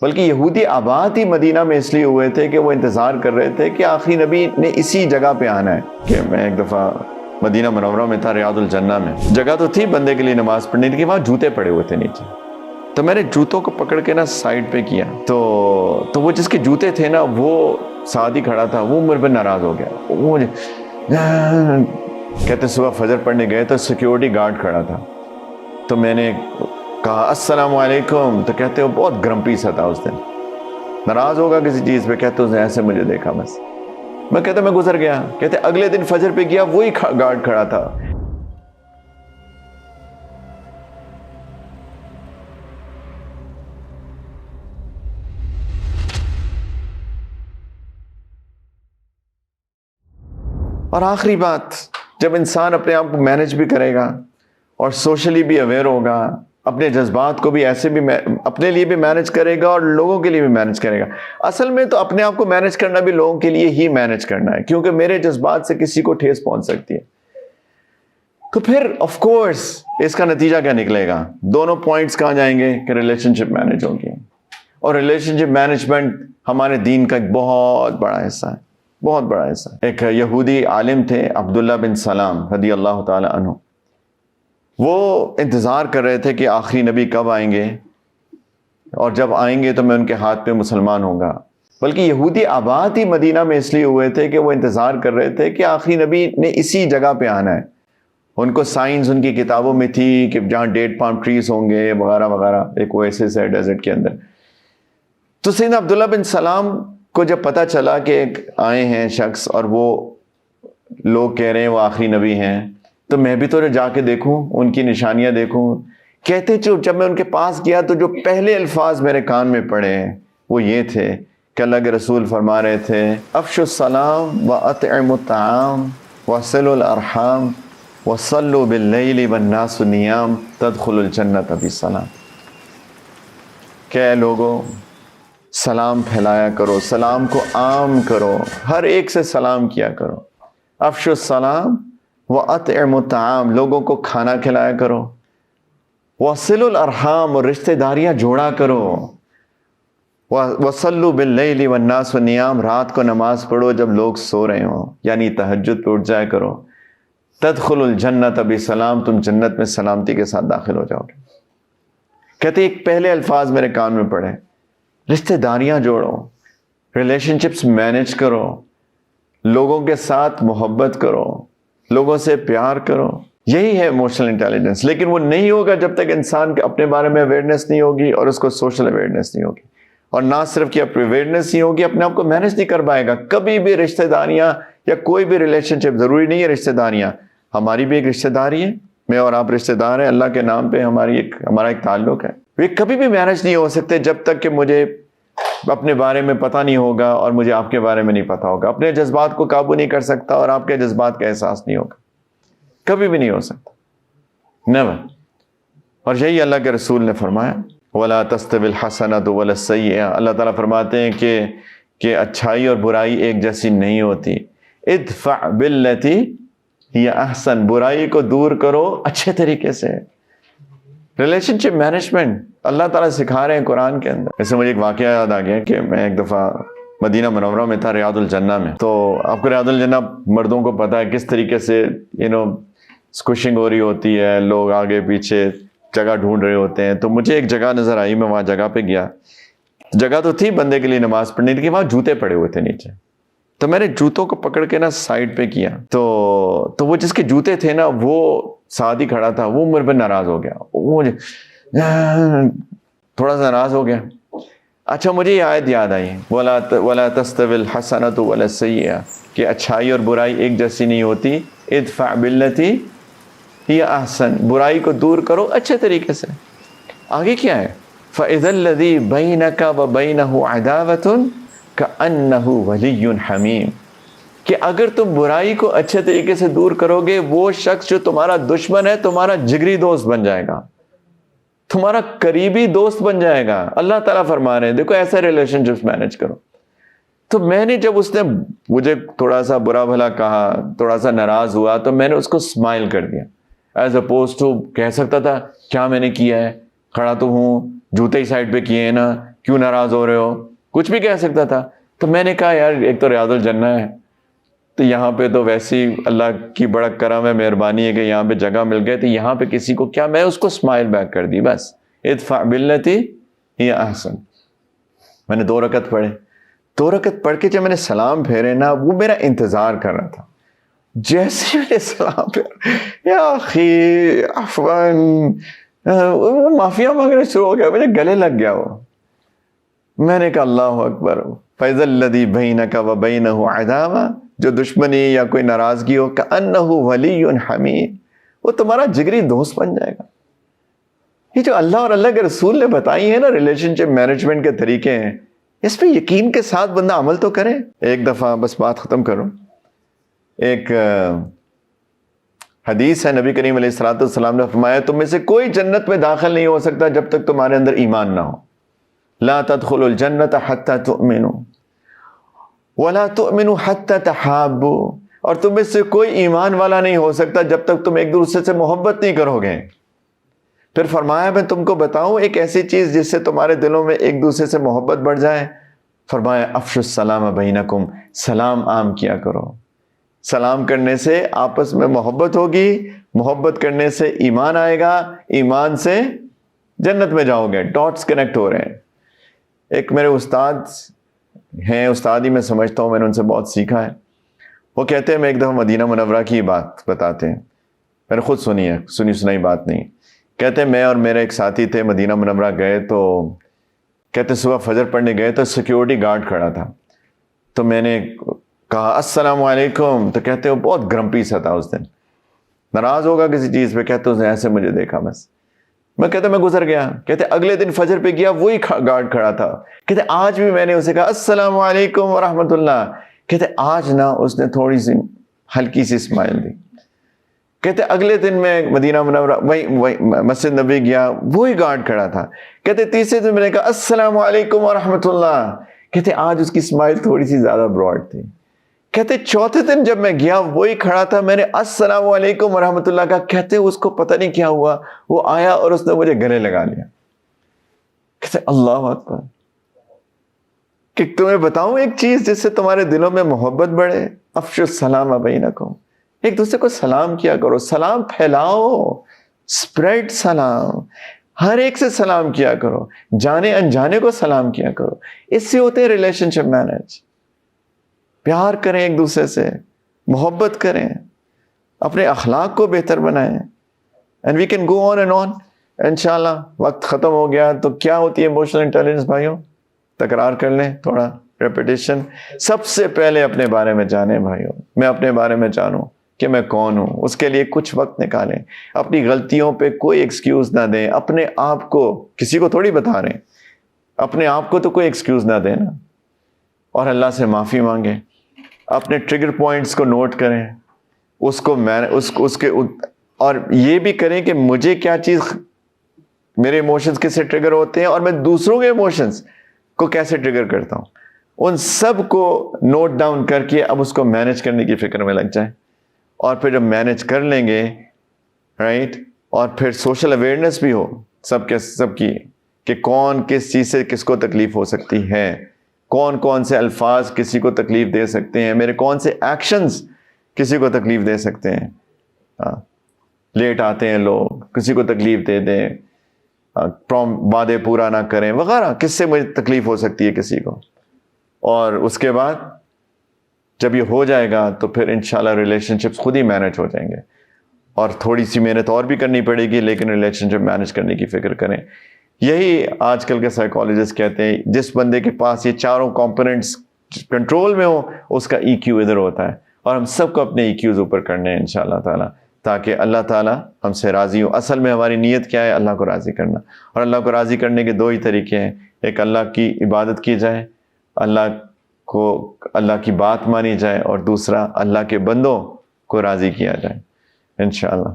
بلکہ یہودی آباد ہی مدینہ میں اس لیے ہوئے تھے کہ وہ انتظار کر رہے تھے کہ آخری نبی نے اسی جگہ پہ آنا ہے. کہ میں ایک دفعہ مدینہ منورہ میں تھا، ریاض الجنہ میں. جگہ تو تھی بندے کے لیے نماز پڑھنے کی، وہاں جوتے پڑے ہوئے تھے نیچے. تو میں نے جوتوں کو پکڑ کے نا سائڈ پہ کیا تو وہ جس کے جوتے تھے نا وہ ساتھ ہی کھڑا تھا، وہ مجھ پہ ناراض ہو گیا. وہ کہتے صبح فجر پڑھنے گئے تو سیکیورٹی گارڈ کھڑا تھا، تو میں نے کہا السلام علیکم، تو کہتے وہ بہت گرمپی سا تھا اس دن، ناراض ہوگا کسی چیز پہ. کہتے اس نے ایسے مجھے دیکھا بس. میں کہتا میں گزر گیا. کہتے اگلے دن فجر پہ گیا، وہی گارڈ کھڑا تھا. اور آخری بات، جب انسان اپنے آپ کو مینج بھی کرے گا اور سوشلی بھی اویئر ہوگا، اپنے جذبات کو بھی ایسے بھی اپنے لیے بھی مینج کرے گا اور لوگوں کے لیے بھی مینج کرے گا. اصل میں تو اپنے آپ کو مینج کرنا بھی لوگوں کے لیے ہی مینج کرنا ہے، کیونکہ میرے جذبات سے کسی کو ٹھیس پہنچ سکتی ہے. تو پھر آف کورس اس کا نتیجہ کیا نکلے گا؟ دونوں پوائنٹس کہاں جائیں گے کہ ریلیشن شپ مینج ہوگی. اور ریلیشن شپ مینجمنٹ ہمارے دین کا ایک بہت بڑا حصہ ہے، بہت بڑا حصہ. ایک یہودی عالم تھے عبداللہ بن سلام رضی اللہ تعالی عنہ. وہ انتظار کر رہے تھے کہ آخری نبی کب آئیں گے، اور جب آئیں گے تو میں ان کے ہاتھ پہ مسلمان ہوں گا. بلکہ یہودی آباد ہی مدینہ میں اس لیے ہوئے تھے کہ وہ انتظار کر رہے تھے کہ آخری نبی نے اسی جگہ پہ آنا ہے. ان کو سائنس ان کی کتابوں میں تھی کہ جہاں ڈیٹ پام ٹریز ہوں گے وغیرہ وغیرہ، ایک اویسس ہے ڈیزرٹ کے اندر. تو سیدنا عبداللہ بن سلام کو جب پتہ چلا کہ ایک آئے ہیں شخص اور وہ لوگ کہہ رہے ہیں وہ آخری نبی ہیں، تو میں بھی تو جا کے دیکھوں، ان کی نشانیاں دیکھوں. کہتے جب میں ان کے پاس گیا تو جو پہلے الفاظ میرے کان میں پڑے وہ یہ تھے کہ اللہ کے رسول فرما رہے تھے افشوا السلام واطعموا الطعام وصلوا الارحام وصلوا باللیل والناس نیام تدخلوا الجنۃ بسلام. کہ لوگوں سلام پھیلایا کرو، سلام کو عام کرو، ہر ایک سے سلام کیا کرو. افشوا السلام واطعموا الطعام، لوگوں کو کھانا کھلایا کرو. وصلوا الارحام، اور رشتہ داریاں جوڑا کرو. وصلوا باللیل والناس نیام، رات کو نماز پڑھو جب لوگ سو رہے ہوں، یعنی تہجد پہ اٹھ جایا کرو. تدخلوا الجنۃ بسلام، تم جنت میں سلامتی کے ساتھ داخل ہو جاؤ گے. کہتے ایک پہلے الفاظ میرے کان میں پڑے، رشتہ داریاں جوڑو، ریلیشن شپس مینج کرو، لوگوں کے ساتھ محبت کرو، لوگوں سے پیار کرو. یہی ہے ایموشنل انٹیلیجنس. لیکن وہ نہیں ہوگا جب تک انسان اپنے بارے میں اویئرنیس نہیں ہوگی اور اس کو سوشل اویئرنیس نہیں ہوگی. اور نہ صرف کہ اویئرنیس نہیں ہوگی، اپنے آپ کو مینج نہیں کر پائے گا. کبھی بھی رشتہ داریاں یا کوئی بھی ریلیشن شپ، ضروری نہیں ہے رشتہ داریاں، ہماری بھی ایک رشتہ داری ہے، میں اور آپ رشتہ دار ہیں، اللہ کے نام پہ ہمارا ایک تعلق ہے. یہ کبھی بھی مینج نہیں ہو سکتے جب تک کہ مجھے اپنے بارے میں پتہ نہیں ہوگا اور مجھے آپ کے بارے میں نہیں پتہ ہوگا. اپنے جذبات کو قابو نہیں کر سکتا اور آپ کے جذبات کا احساس نہیں ہوگا، کبھی بھی نہیں ہو سکتا، نیور. اور یہی اللہ کے رسول نے فرمایا وَلَا تَسْتَوِي الْحَسَنَةُ وَلَا السَّيِّئَةُ. اللہ تعالیٰ فرماتے ہیں کہ اچھائی اور برائی ایک جیسی نہیں ہوتی. ادفع باللتی ہی احسن، برائی کو دور کرو اچھے طریقے سے. ریلیشن شپ مینجمنٹ اللہ تعالیٰ سکھا رہے ہیں قرآن کے اندر. اس سے مجھے ایک واقعہ یاد آ گیا کہ میں ایک دفعہ مدینہ منورہ میں تھا، ریاض الجنہ میں. تو آپ کو ریاض الجنہ مردوں کو پتہ ہے کس طریقے سے اسکوشنگ ہو رہی ہوتی ہے، لوگ آگے پیچھے جگہ ڈھونڈ رہے ہوتے ہیں. تو مجھے ایک جگہ نظر آئی، میں وہاں جگہ پہ گیا. جگہ تو تھی بندے کے لیے نماز پڑھنے کی، وہاں جوتے پڑے ہوئے تھے نیچے. تو میں نے جوتوں کو پکڑ کے نا سائڈ پہ کیا تو وہ جس کے جوتے تھے نا وہ ساتھ ہی کھڑا تھا، وہ مجھ پہ ناراض ہو گیا، وہ تھوڑا سا ناراض ہو گیا. اچھا مجھے یہ آیت یاد آئی وَلَا تَسْتَوِي الْحَسَنَةُ وَلَا السَّيِّئَةُ، کہ اچھائی اور برائی ایک جیسی نہیں ہوتی. ادفع باللتی ہی احسن، برائی کو دور کرو اچھے طریقے سے. آگے کیا ہے؟ فَإِذَا الَّذِي بَيْنَكَ وَبَيْنَهُ عَدَاوَةٌ كَأَنَّهُ وَلِيٌّ حَمِيمٌ، کہ اگر تم برائی کو اچھے طریقے سے دور کرو گے، وہ شخص جو تمہارا دشمن ہے تمہارا جگری دوست بن جائے گا، تمہارا قریبی دوست بن جائے گا. اللہ تعالیٰ فرما رہے ہیں دیکھو ایسے ریلیشن شپس مینج کرو. تو میں نے جب اس نے مجھے تھوڑا سا برا بھلا کہا، تھوڑا سا ناراض ہوا، تو میں نے اس کو اسمائل کر دیا، ایز اپوز ٹو کہہ سکتا تھا کیا میں نے کیا ہے، کھڑا تو ہوں، جوتے ہی سائڈ پہ کیے ہیں نا، کیوں ناراض ہو رہے ہو, کچھ بھی کہہ سکتا تھا. تو میں نے کہا یار ایک تو ریاض الجنہ ہے, تو یہاں پہ تو ویسی اللہ کی بڑا کرم ہے, مہربانی ہے کہ یہاں پہ جگہ مل گئے, تو یہاں پہ کسی کو کیا, میں اس کو اسمائل بیک کر دی بس. ادفع باللتی ہی احسن. میں نے 2 رکعت پڑھے. 2 رکعت پڑھ کے جب میں نے سلام پھیرے نا, وہ میرا انتظار کر رہا تھا. جیسے میں نے سلام پھیرا, یا اخی عفواً, وہ معافیا مانگنا شروع ہو گیا, مجھے گلے لگ گیا وہ. میں نے کہا اللہ اکبر. فَإِذَا الَّذِي بَيْنَكَ وَبَيْنَهُ عَدَاوَةٌ, جو دشمنی یا کوئی ناراضگی ہو, كَأَنَّهُ وَلِيٌّ حَمِيمٌ, وہ تمہارا جگری دوست بن جائے گا. یہ جو اللہ اور اللہ کے رسول نے بتائی ہیں نا ریلیشن شپ مینجمنٹ کے طریقے ہیں, اس پہ یقین کے ساتھ بندہ عمل تو کرے. ایک دفعہ بس بات ختم کروں, ایک حدیث ہے, نبی کریم علیہ الصلوۃ والسلام نے فرمایا تم میں سے کوئی جنت میں داخل نہیں ہو سکتا جب تک تمہارے اندر ایمان نہ ہو. لا تدخلوا الجنت حتی تؤمنوا ولا تؤمنوا حتی تحابوا, اور تم میں سے کوئی ایمان والا نہیں ہو سکتا جب تک تم ایک دوسرے سے محبت نہیں کرو گے. پھر فرمایا میں تم کو بتاؤں ایک ایسی چیز جس سے تمہارے دلوں میں ایک دوسرے سے محبت بڑھ جائے. فرمایا افشوا السلام بینکم, سلام عام کیا کرو. سلام کرنے سے آپس میں محبت ہوگی, محبت کرنے سے ایمان آئے گا, ایمان سے جنت میں جاؤ گے. ڈاٹس کنیکٹ ہو رہے ہیں. ایک میرے استاد ہیں, استاد ہی میں سمجھتا ہوں, میں نے ان سے بہت سیکھا ہے. وہ کہتے ہیں, میں ایک دفعہ مدینہ منورہ کی بات بتاتے ہیں, میں نے خود سنی ہے, سنی سنائی بات نہیں. کہتے ہیں میں اور میرے ایک ساتھی تھے, مدینہ منورہ گئے, تو کہتے صبح فجر پڑھنے گئے تو سیکیورٹی گارڈ کھڑا تھا. تو میں نے کہا السلام علیکم, تو کہتے وہ بہت گرمپی سا تھا اس دن, ناراض ہوگا کسی چیز پہ. کہتے اس نے ایسے مجھے دیکھا بس. میں کہتے میں گزر گیا. کہتے اگلے دن فجر پہ گیا, وہی گارڈ کھڑا تھا. کہتے آج بھی میں نے اسے کہا السلام علیکم ورحمۃ اللہ. کہتے آج نا اس نے تھوڑی سی ہلکی سی اسمائل دی. کہتے اگلے دن میں مدینہ منورہ وہی مسجد نبی گیا, وہی گارڈ کھڑا تھا. کہتے تیسرے دن میں نے کہا السلام علیکم ورحمۃ اللہ. کہتے آج اس کی اسمائل تھوڑی سی زیادہ براڈ تھی. کہتے چوتھے دن جب میں گیا, وہی کھڑا تھا, میں نے السلام علیکم ورحمۃ اللہ کا. کہتے اس کو پتہ نہیں کیا ہوا, وہ آیا اور اس نے مجھے گلے لگا لیا. کہتے اللہ اکبر. کہ تمہیں بتاؤں ایک چیز جس سے تمہارے دلوں میں محبت بڑھے, افشوا السلام بینکم, ایک دوسرے کو سلام کیا کرو, سلام پھیلاؤ, اسپریڈ سلام, ہر ایک سے سلام کیا کرو, جانے انجانے کو سلام کیا کرو. اس سے ہوتے ہیں ریلیشن شپ مینج. پیار کریں ایک دوسرے سے, محبت کریں, اپنے اخلاق کو بہتر بنائیں. And we can go on and on. انشاءاللہ وقت ختم ہو گیا. تو کیا ہوتی ہے ایموشنل انٹیلیجنس بھائیوں؟ تکرار کر لیں تھوڑا, ریپیٹیشن. سب سے پہلے اپنے بارے میں جانیں بھائیوں, میں اپنے بارے میں جانوں کہ میں کون ہوں. اس کے لیے کچھ وقت نکالیں, اپنی غلطیوں پہ کوئی ایکسکیوز نہ دیں. اپنے آپ کو, کسی کو تھوڑی بتا رہے ہیں, اپنے آپ کو تو کوئی ایکسکیوز نہ دیں نا. اور اللہ سے معافی مانگیں. اپنے ٹریگر پوائنٹس کو نوٹ کریں, اس کو اس کے, اور یہ بھی کریں کہ مجھے کیا چیز, میرے ایموشنز کس سے ٹریگر ہوتے ہیں, اور میں دوسروں کے ایموشنز کو کیسے ٹریگر کرتا ہوں. ان سب کو نوٹ ڈاؤن کر کے اب اس کو مینج کرنے کی فکر میں لگ جائیں. اور پھر جب مینج کر لیں گے, رائٹ, اور پھر سوشل اویئرنیس بھی ہو سب کی, کہ کون کس چیز سے کس کو تکلیف ہو سکتی ہے, کون کون سے الفاظ کسی کو تکلیف دے سکتے ہیں, میرے کون سے ایکشنز کسی کو تکلیف دے سکتے ہیں. لیٹ آتے ہیں لوگ, کسی کو تکلیف دے دیں, وعدے پورا نہ کریں وغیرہ, کس سے مجھے تکلیف ہو سکتی ہے کسی کو. اور اس کے بعد جب یہ ہو جائے گا تو پھر انشاءاللہ ریلیشن شپس خود ہی مینج ہو جائیں گے. اور تھوڑی سی محنت اور بھی کرنی پڑے گی, لیکن ریلیشن شپ مینج کرنے کی فکر کریں. یہی آج کل کے سائیکالوجسٹ کہتے ہیں, جس بندے کے پاس یہ چاروں کمپوننٹس کنٹرول میں ہو, اس کا ای کیو ادھر ہوتا ہے. اور ہم سب کو اپنے ای کیوز اوپر کرنے ہیں انشاءاللہ تعالیٰ, تاکہ اللہ تعالیٰ ہم سے راضی ہو. اصل میں ہماری نیت کیا ہے؟ اللہ کو راضی کرنا. اور اللہ کو راضی کرنے کے 2 ہی طریقے ہیں, ایک اللہ کی عبادت کی جائے, اللہ کی بات مانی جائے, اور دوسرا اللہ کے بندوں کو راضی کیا جائے انشاءاللہ.